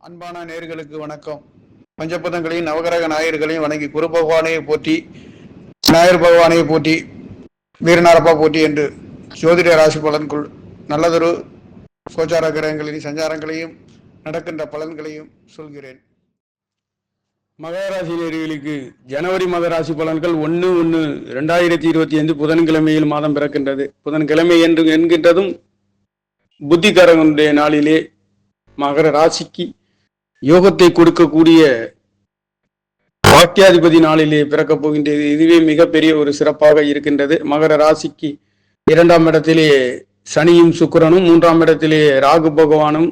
அன்பான நேயர்களுக்கு வணக்கம். பஞ்சபதங்களையும் நவகிரக நாயர்களையும் வணங்கி குரு பகவானையை போற்றி, நாயர் பகவானையை போற்றி, வீரநாரப்பா போற்றி என்று ஜோதிட ராசி பலன்குள் நல்லதொரு கோச்சார கிரகங்களின் சஞ்சாரங்களையும் நடக்கின்ற பலன்களையும் சொல்கிறேன். மகர ராசி நேயர்களுக்கு ஜனவரி மத ராசி பலன்கள் 1/1/2025 புதன்கிழமையில் மாதம் பிறக்கின்றது. புதன்கிழமை என்று என்கின்றதும் புத்திகாரகனுடைய நாளிலே மகர ராசிக்கு யோகத்தை கொடுக்கக்கூடிய பாக்கியாதிபதி நாளிலே பிறக்கப் போகின்றது. இதுவே மிகப்பெரிய ஒரு சிறப்பாக இருக்கின்றது. மகர ராசிக்கு 2ஆம் இடத்திலே சனியும் சுக்கிரனும், 3ஆம் இடத்திலே ராகு பகவானும்,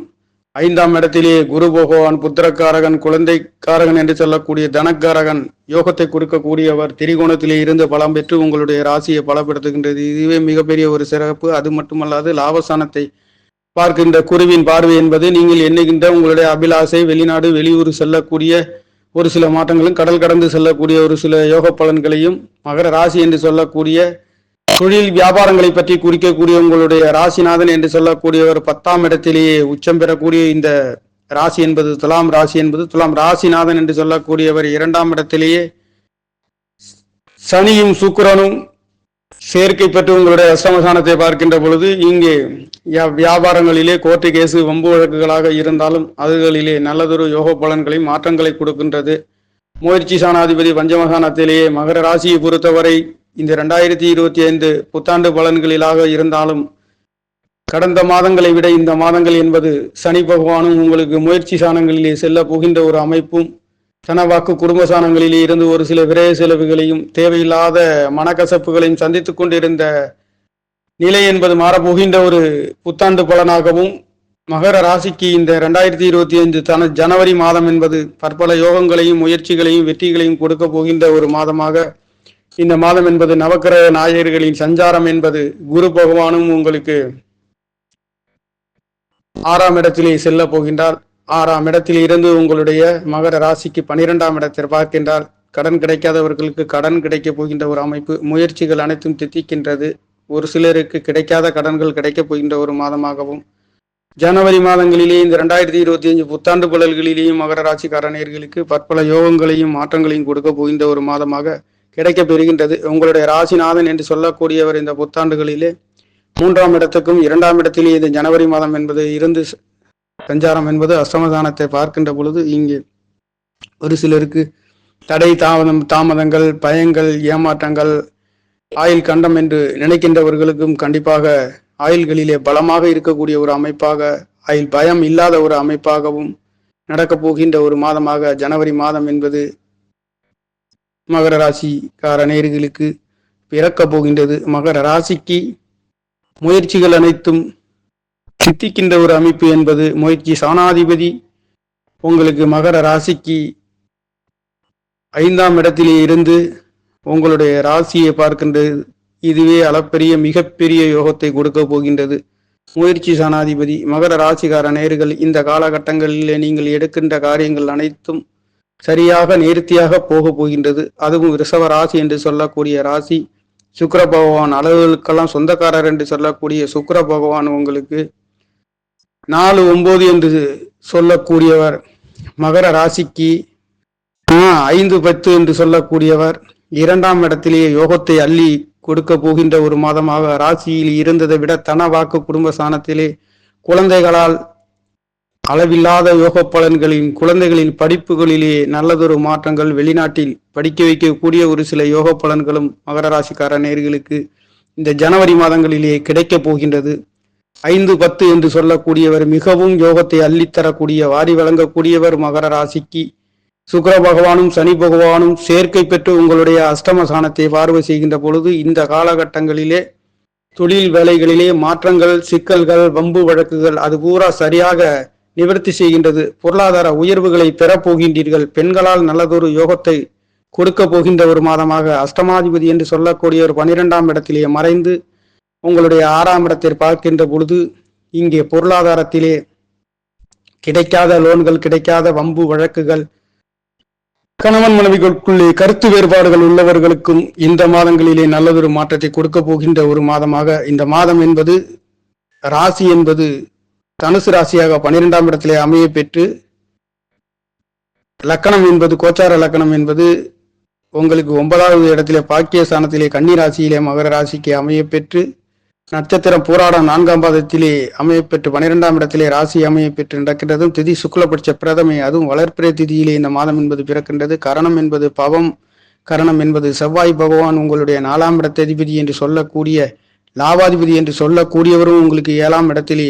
5ஆம் இடத்திலே குரு பகவான் புத்திரக்காரகன், குழந்தைக்காரகன் என்று சொல்லக்கூடிய தனக்காரகன் யோகத்தை கொடுக்கக்கூடியவர் திரிகோணத்திலே இருந்து பலம் பெற்று உங்களுடைய ராசியை பலப்படுத்துகின்றது. இதுவே மிகப்பெரிய ஒரு சிறப்பு. அது மட்டுமல்லாது லாபஸ்தானத்தை பார்க்கின்ற குருவின் பார்வை என்பது நீங்கள் எண்ணுகின்ற உங்களுடைய அபிலாசை, வெளிநாடு வெளியூர் செல்லக்கூடிய ஒரு சில மாற்றங்களும், கடல் கடந்து செல்லக்கூடிய ஒரு சில யோக பலன்களையும், மகர ராசி என்று சொல்லக்கூடிய தொழில் வியாபாரங்களை பற்றி குறிக்கக்கூடிய உங்களுடைய ராசிநாதன் என்று சொல்லக்கூடியவர் 10ஆம் இடத்திலேயே உச்சம் பெறக்கூடிய இந்த ராசி என்பது துலாம் ராசி என்பது துலாம் ராசிநாதன் என்று சொல்லக்கூடியவர் 2ஆம் இடத்திலேயே சனியும் சுக்கிரனும் சேர்க்கை பெற்று உங்களுடைய அஷ்டமஸ்தானத்தை பார்க்கின்ற பொழுது இங்கே வியாபாரங்களிலே கோர்ட்டு கேசு வம்பு வழக்குகளாக இருந்தாலும் அதுகளிலே நல்லதொரு யோக பலன்களை மாற்றங்களை கொடுக்கின்றது. முயற்சி சாணாதிபதி பஞ்சமஸ்தானத்திலேயே மகர ராசியை பொறுத்தவரை இந்த 2025 புத்தாண்டு பலன்களிலாக இருந்தாலும் கடந்த மாதங்களை விட இந்த மாதங்கள் என்பது சனி பகவானும் உங்களுக்கு முயற்சி சாணங்களிலே செல்ல போகின்ற ஒரு அமைப்பும், தனவாக்கு குடும்ப சாணங்களிலே இருந்து ஒரு சில விரைய செலவுகளையும் தேவையில்லாத மனக்கசப்புகளையும் சந்தித்துக் கொண்டிருந்த நிலை என்பது மாறப்போகின்ற ஒரு புத்தாண்டு பலனாகவும், மகர ராசிக்கு இந்த 2025 ஜனவரி மாதம் என்பது பற்பல யோகங்களையும் முயற்சிகளையும் வெற்றிகளையும் கொடுக்க போகின்ற ஒரு மாதமாக இந்த மாதம் என்பது நவக்கிரக நாயகர்களின் சஞ்சாரம் என்பது குரு பகவானும் உங்களுக்கு 6ஆம் இடத்திலே செல்ல போகின்றார். 6ஆம் இடத்தில் இருந்து உங்களுடைய மகர ராசிக்கு 12ஆம் இடத்தில் பார்க்கின்றால் கடன் கிடைக்காதவர்களுக்கு கடன் கிடைக்க போகின்ற ஒரு அமைப்பு, முயற்சிகள் அனைத்தும் தித்திக்கின்றது. ஒரு சிலருக்கு கிடைக்காத கடன்கள் கிடைக்கப் போகின்ற ஒரு மாதமாகவும், ஜனவரி மாதங்களிலே இந்த 2025 புத்தாண்டு பலன்களிலேயும் மகர ராசிக்காரர்களுக்கு பற்பல யோகங்களையும் மாற்றங்களையும் கொடுக்க போகின்ற ஒரு மாதமாக கிடைக்க பெறுகின்றது. உங்களுடைய ராசிநாதன் என்று சொல்லக்கூடியவர் இந்த புத்தாண்டுகளிலே 3ஆம் இடத்துக்கும் 2ஆம் இடத்திலே இந்த ஜனவரி மாதம் என்பது இருந்து சஞ்சாரம் என்பது அஷ்டமஸ்தானத்தை பார்க்கின்ற பொழுது இங்கே ஒரு சிலருக்கு தடை தாமதங்கள், பயங்கள், ஏமாற்றங்கள், ஆயுள் கண்டம் என்று நினைக்கின்றவர்களுக்கும் கண்டிப்பாக ஆயுள்களிலே பலமாக இருக்கக்கூடிய ஒரு அமைப்பாக, ஆயுள் பயம் இல்லாத ஒரு அமைப்பாகவும் நடக்கப் போகின்ற ஒரு மாதமாக ஜனவரி மாதம் என்பது மகர ராசிக்கார நேயர்களுக்கு பிறக்கப் போகின்றது. மகர ராசிக்கு முயற்சிகள் அனைத்தும் சித்திக்கின்ற ஒரு அமைப்பு என்பது முயற்சி சாணாதிபதி உங்களுக்கு மகர ராசிக்கு 5ஆம் இடத்திலே இருந்து உங்களுடைய ராசியை பார்க்கின்றது. இதுவே அளப்பெரிய மிகப்பெரிய யோகத்தை கொடுக்க போகின்றது. முயற்சி சாணாதிபதி மகர ராசிக்கார நேயர்கள் இந்த காலகட்டங்களிலே நீங்கள் எடுக்கின்ற காரியங்கள் அனைத்தும் சரியாக நேர்த்தியாக போக போகின்றது. அதுவும் ரிஷப ராசி என்று சொல்லக்கூடிய ராசி சுக்கிர பகவான் அளவுகளுக்கெல்லாம் சொந்தக்காரர் என்று சொல்லக்கூடிய சுக்கிர பகவான் உங்களுக்கு 4-9 என்று சொல்லக்கூடியவர், மகர ராசிக்கு 5-10 என்று சொல்லக்கூடியவர் 2ஆம் இடத்திலேயே யோகத்தை அள்ளி கொடுக்க போகின்ற ஒரு மாதமாக ராசியில் இருந்ததை விட தன வாக்கு குடும்ப ஸ்தானத்திலே குழந்தைகளால் அளவில்லாத யோக பலன்களின், குழந்தைகளின் படிப்புகளிலே நல்லதொரு மாற்றங்கள், வெளிநாட்டில் படிக்க வைக்கக்கூடிய ஒரு சில யோக பலன்களும் மகர ராசிக்கார நேயர்களுக்கு இந்த ஜனவரி மாதங்களிலே கிடைக்கப் போகின்றது. 5-10 என்று சொல்லக்கூடியவர் மிகவும் யோகத்தை அள்ளித்தரக்கூடிய, வாரி வழங்கக்கூடியவர் மகர ராசிக்கு. சுக்கிர பகவானும் சனி பகவானும் சேர்க்கை பெற்று உங்களுடைய அஷ்டமஸ்தானத்தை பார்வை செய்கின்ற பொழுது இந்த காலகட்டங்களிலே தொழில் வேலைகளிலே மாற்றங்கள், சிக்கல்கள், வம்பு வழக்குகள் அது பூரா சரியாக நிவர்த்தி செய்கின்றது. பொருளாதார உயர்வுகளை பெறப்போகின்றீர்கள். பெண்களால் நல்லதொரு யோகத்தை கொடுக்க போகின்ற ஒரு மாதமாக அஷ்டமாதிபதி என்று சொல்லக்கூடிய ஒரு 12ஆம் இடத்திலே மறைந்து உங்களுடைய 6ஆம் இடத்தை பார்க்கின்ற பொழுது இங்கே பொருளாதாரத்திலே கிடைக்காத லோன்கள், கிடைக்காத வம்பு வழக்குகள், கணவன் மனைவிகளுக்குள்ளே கருத்து வேறுபாடுகள் உள்ளவர்களுக்கும் இந்த மாதங்களிலே நல்லதொரு மாற்றத்தை கொடுக்க போகின்ற ஒரு மாதமாக இந்த மாதம் என்பது ராசி என்பது தனுசு ராசியாக 12ஆம் இடத்திலே அமைய பெற்று லக்கணம் என்பது கோச்சார லக்கணம் என்பது உங்களுக்கு 9வது இடத்திலே பாக்கிய ஸ்தானத்திலே கன்னி ராசியிலே மகர ராசிக்கு அமைய பெற்று நட்சத்திரம் பூராடம் 4ஆம் பாதத்திலே அமைய பெற்று 12ஆம் இடத்திலே ராசி அமைய பெற்று நடக்கின்றதும் திதி சுக்லபட்ச பிரதமை, அதுவும் வளர்ப்பிறை திதியிலே இந்த மாதம் என்பது பிறக்கின்றது. கரணம் என்பது பவம், கரணம் என்பது செவ்வாய் பகவான் உங்களுடைய 4ஆம் இடத்ததிபதி என்று சொல்லக்கூடிய லாபாதிபதி என்று சொல்லக்கூடியவரும் உங்களுக்கு 7ஆம் இடத்திலே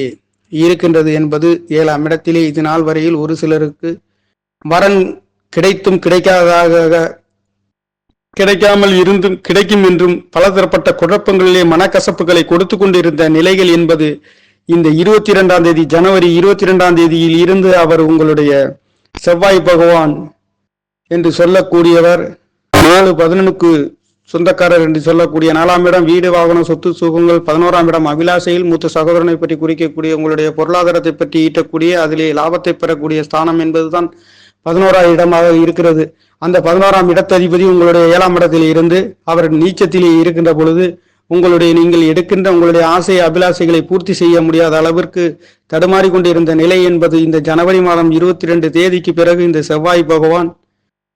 இருக்கின்றது என்பது 7ஆம் இடத்திலே இது நாள் வரையில் ஒரு சிலருக்கு வரன் கிடைத்தும் கிடைக்காமல் இருந்தும் கிடைக்கும் என்றும் பலதரப்பட்ட குழப்பங்களிலே மனக்கசப்புகளை கொடுத்து கொண்டிருந்த நிலைகள் என்பது இந்த 22ஆம் தேதி ஜனவரி 22ஆம் தேதியில் இருந்து அவர் உங்களுடைய செவ்வாய் பகவான் என்று சொல்லக்கூடியவர் 4-11க்கு சொந்தக்காரர் என்று சொல்லக்கூடிய 4ஆம் இடம் வீடு வாகனம் சொத்து சுகங்கள், 11ஆம் இடம் அபிலாஷையில் மூத்த சகோதரனை பற்றி குறிக்கக்கூடிய உங்களுடைய பொருளாதாரத்தை பற்றி ஈட்டக்கூடிய அதிலே லாபத்தை பெறக்கூடிய ஸ்தானம் என்பதுதான் 11ஆம் இடமாக இருக்கிறது. அந்த 11ஆம் இடத்ததிபதி உங்களுடைய 7ஆம் இடத்தில் இருந்து அவர் நீச்சத்திலே இருக்கின்ற பொழுது நீங்கள் எடுக்கின்ற உங்களுடைய ஆசை அபிலாஷைகளை பூர்த்தி செய்ய முடியாத அளவிற்கு தடுமாறி கொண்டிருந்த நிலை என்பது இந்த ஜனவரி மாதம் 22 தேதிக்கு பிறகு இந்த செவ்வாய் பகவான்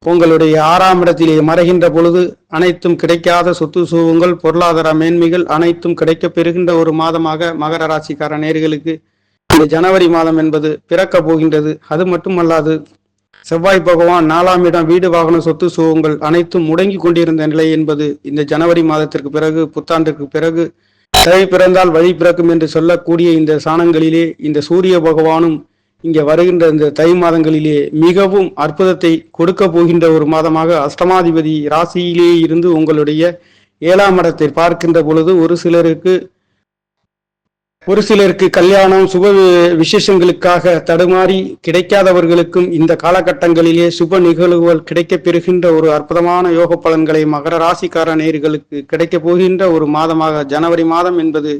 உங்களுடைய 6ஆம் இடத்திலே மறைகின்ற பொழுது அனைத்தும் கிடைக்காத சொத்து சுகங்கள், பொருளாதார மேன்மைகள் அனைத்தும் கிடைக்க பெறுகின்ற ஒரு மாதமாக மகர ராசிக்கார நேயர்களுக்கு இந்த ஜனவரி மாதம் என்பது பிறக்க போகின்றது. அது மட்டுமல்லாது செவ்வாய் பகவான் 4ஆம் இடம் வீடு வாகனம் சொத்து சுகங்கள் அனைத்தும் முடங்கி கொண்டிருந்த நிலை என்பது இந்த ஜனவரி மாதத்திற்கு பிறகு புத்தாண்டிற்கு பிறகு தலை பிறந்தால் வழி பிறக்கும் என்று சொல்லக்கூடிய இந்த சாணங்களிலே இந்த சூரிய பகவானும் இங்கே வருகின்ற இந்த தை மாதங்களிலே மிகவும் அற்புதத்தை கொடுக்க போகின்ற ஒரு மாதமாக அஷ்டமாதிபதி ராசியிலே இருந்து உங்களுடைய 7ஆம் இடத்தை பார்க்கின்ற பொழுது ஒரு சிலருக்கு கல்யாணம் சுப விசேஷங்களுக்காக தடுமாறி கிடைக்காதவர்களுக்கும் இந்த காலகட்டங்களிலே சுப நிகழ்வுகள் கிடைக்க பெறுகின்ற ஒரு அற்புதமான யோக பலன்களை மகர ராசிக்கார நேயர்களுக்கு கிடைக்க போகின்ற ஒரு மாதமாக ஜனவரி மாதம் என்பது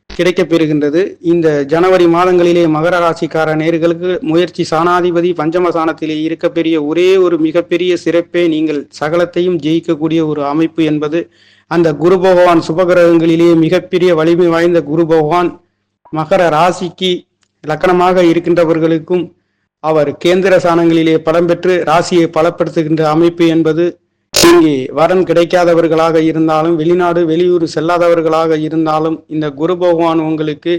கிடைக்க பெறுகின்றது. இந்த ஜனவரி மாதங்களிலே மகர ராசிக்கார நேயர்களுக்கு முயற்சி சாணாதிபதி பஞ்சம சாணத்திலே இருக்க பெரிய ஒரே ஒரு மிகப்பெரிய சிறப்பே நீங்கள் சகலத்தையும் ஜெயிக்கக்கூடிய ஒரு அமைப்பு என்பது அந்த குரு பகவான் சுபகிரகங்களிலே மிகப்பெரிய வலிமை வாய்ந்த குரு பகவான் மகர ராசிக்கு லக்கணமாக இருக்கின்றவர்களுக்கும் அவர் கேந்திர சாணங்களிலே பலம் பெற்று ராசியை பலப்படுத்துகின்ற அமைப்பு என்பது இங்கே வரன் கிடைக்காதவர்களாக இருந்தாலும் வெளிநாடு வெளியூர் செல்லாதவர்களாக இருந்தாலும் இந்த குரு பகவான் உங்களுக்கு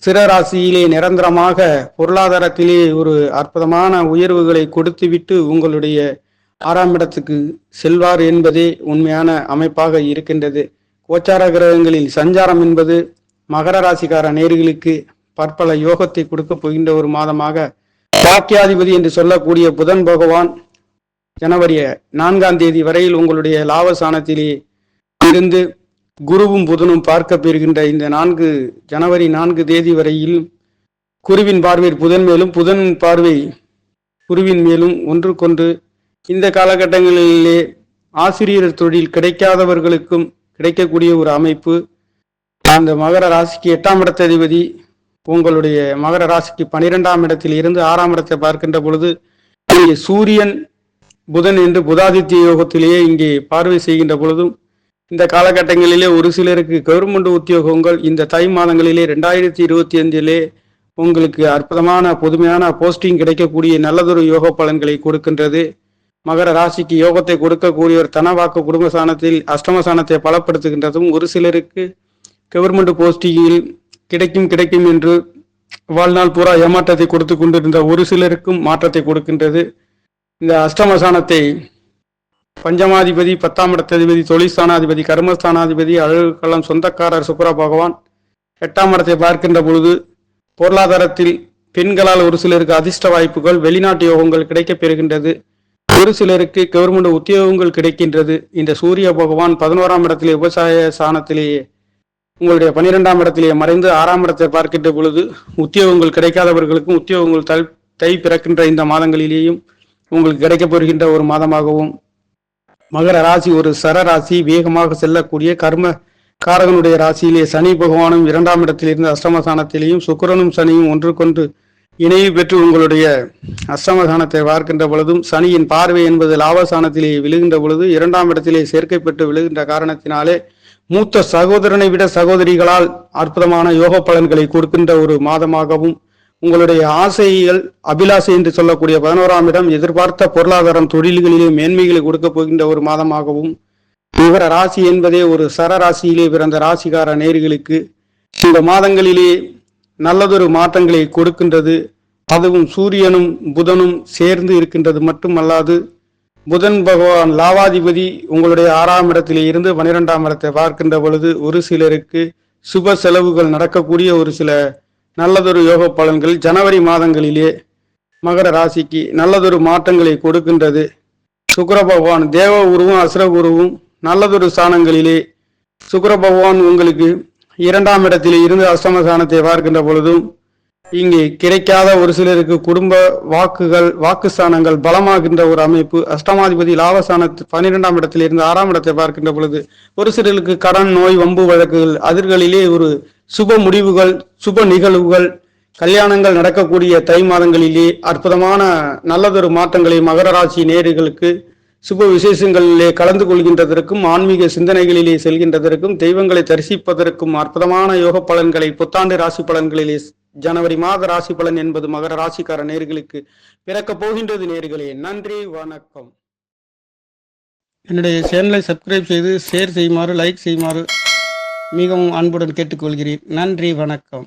சிற ராசியிலே நிரந்தரமாக பொருளாதாரத்திலே ஒரு அற்புதமான உயர்வுகளை கொடுத்துவிட்டு உங்களுடைய 6ஆம் இடத்துக்கு செல்வார் என்பதே உண்மையான அமைப்பாக இருக்கின்றது. கோச்சார கிரகங்களில் சஞ்சாரம் என்பது மகர ராசிக்கார நேயர்களுக்கு பற்பல யோகத்தை கொடுக்க போகின்ற ஒரு மாதமாக பாக்கியாதிபதி என்று சொல்லக்கூடிய புதன் பகவான் ஜனவரி 4ஆம் தேதி வரையில் உங்களுடைய லாபஸ்தானத்திலே இருந்து குருவும் புதனும் பார்க்க பெறுகின்ற இந்த ஜனவரி 4 தேதி வரையில் குருவின் பார்வை புதன் மேலும் புதன் பார்வை குருவின் மேலும் ஒன்றுக்கொன்று இந்த காலகட்டங்களிலே ஆசிரியர் தொழில் கிடைக்காதவர்களுக்கும் கிடைக்கக்கூடிய ஒரு அமைப்பு. அந்த மகர ராசிக்கு 8ஆம் இடத்ததிபதி உங்களுடைய மகர ராசிக்கு 12ஆம் இடத்தில் இருந்து 6ஆம் இடத்தை பார்க்கின்ற பொழுது இங்கே சூரியன் புதன் என்று புதாதித்ய யோகத்திலேயே இங்கே பார்வை செய்கின்ற பொழுதும் இந்த காலகட்டங்களிலே ஒரு சிலருக்கு கவர்மெண்ட் உத்தியோகங்கள் இந்த தை மாதங்களிலே 2025 உங்களுக்கு அற்புதமான புதுமையான போஸ்டிங் கிடைக்கக்கூடிய நல்லதொரு யோக பலன்களை கொடுக்கின்றது. மகர ராசிக்கு யோகத்தை கொடுக்கக்கூடிய ஒரு தனவாக்கு குடும்ப சாணத்தில் அஷ்டம சாணத்தை பலப்படுத்துகின்றதும் ஒரு சிலருக்கு கவர்மெண்ட் போஸ்டிங்கில் கிடைக்கும் என்று வாழ்நாள் பூரா ஏமாற்றத்தை கொடுத்து கொண்டிருந்த ஒரு சிலருக்கும் மாற்றத்தை கொடுக்கின்றது. இந்த அஷ்டமசானத்தை பஞ்சமாதிபதி 10ஆம் இடத்ததிபதி தொழிற்ஸ்தானாதிபதி கர்மஸ்தானாதிபதி அழகுகளம் சொந்தக்காரர் சுக்கிர பகவான் 8ஆம் இடத்தை பார்க்கின்ற பொழுது பொருளாதாரத்தில் பெண்களால் ஒரு சிலருக்கு அதிர்ஷ்ட வாய்ப்புகள் வெளிநாட்டு யோகங்கள் கிடைக்க பெறுகின்றது. ஒரு சிலருக்கு கவர்மெண்ட் உத்தியோகங்கள் கிடைக்கின்றது. இந்த சூரிய பகவான் 11ஆம் இடத்திலே விவசாய சாணத்திலேயே உங்களுடைய 12ஆம் இடத்திலே மறைந்து 6ஆம் இடத்தை பார்க்கின்ற பொழுது உத்தியோகங்கள் கிடைக்காதவர்களுக்கும் உத்தியோகங்கள் தை பிறக்கின்ற இந்த மாதங்களிலேயும் உங்களுக்கு கிடைக்கப் பெறுகின்ற ஒரு மாதமாகவும் மகர ராசி ஒரு சர ராசி வேகமாக செல்லக்கூடிய கர்ம காரகனுடைய ராசியிலே சனி பகவானும் 2ஆம் இடத்திலிருந்து அஷ்டமஸ்தானத்திலேயும் சுக்கிரனும் சனியும் ஒன்றுக்கொன்று இணைவு பெற்று உங்களுடைய அஷ்டமஸ்தானத்தை பார்க்கின்ற பொழுதும் சனியின் பார்வை என்பது லாபஸ்தானத்திலே விழுகின்ற பொழுது 2ஆம் இடத்திலே சேர்க்கை பெற்று விழுகின்ற காரணத்தினாலே மூத்த சகோதரனை விட சகோதரிகளால் அற்புதமான யோக பலன்களை கொடுக்கின்ற ஒரு மாதமாகவும் உங்களுடைய ஆசைகள் அபிலாசை என்று சொல்லக்கூடிய 11ஆம் இடம் எதிர்பார்த்த பொருளாதாரம் தொழில்களிலே மேன்மைகளை கொடுக்க போகின்ற ஒரு மாதமாகவும், மகர ராசி என்பதே ஒரு சரராசியிலே பிறந்த ராசிகார நேர்களுக்கு இந்த மாதங்களிலே நல்லதொரு மாற்றங்களை கொடுக்கின்றது. அதுவும் சூரியனும் புதனும் சேர்ந்து இருக்கின்றது மட்டுமல்லாது, புதன் பகவான் லாவாதிபதி உங்களுடைய 6ஆம் இடத்திலே இருந்து 12ஆம் இடத்தை பார்க்கின்ற பொழுது ஒரு சிலருக்கு சுப செலவுகள் நடக்கக்கூடிய ஒரு சில நல்லதொரு யோக பலன்கள் ஜனவரி மாதங்களிலே மகர ராசிக்கு நல்லதொரு மாற்றங்களை கொடுக்கின்றது. சுக்கிர பகவான் தேவ உருவும் அசுர உருவும் நல்லதொரு ஸ்தானங்களிலே சுக்கிர பகவான் உங்களுக்கு 2ஆம் இடத்திலே இருந்து அஷ்டம ஸ்தானத்தை பார்க்கின்ற பொழுதும், இங்கே கிடைக்காத ஒரு சிலருக்கு குடும்ப வாக்குஸ்தானங்கள் பலமாகின்ற ஒரு அமைப்பு. அஷ்டமாதிபதி லாபஸ்தானத்து 12ஆம் இடத்தில் இருந்து 6ஆம் இடத்தை பார்க்கின்ற பொழுது ஒரு சிலருக்கு கடன், நோய், வம்பு வழக்குகள் அதிர்களிலே ஒரு சுப முடிவுகள், சுப நிகழ்வுகள், கல்யாணங்கள் நடக்கக்கூடிய தை மாதங்களிலே அற்புதமான நல்லதொரு மாற்றங்களை மகர ராசி நேயர்களுக்கு சுப விசேஷங்களிலே கலந்து கொள்கின்றதற்கும், ஆன்மீக சிந்தனைகளிலே செல்கின்றதற்கும், தெய்வங்களை தரிசிப்பதற்கும் அற்புதமான யோக பலன்களை புத்தாண்டு ராசி பலன்களிலே ஜனவரி மாத ராசி பலன் என்பது மகர ராசிக்கார நேர்களுக்கு பிறக்க போகின்றது. நேர்களே, நன்றி, வணக்கம். என்னுடைய சேனலை சப்ஸ்கிரைப் செய்து ஷேர் செய்யுமாறு, லைக் செய்யுமாறு மிகவும் அன்புடன் கேட்டுக்கொள்கிறேன். நன்றி, வணக்கம்.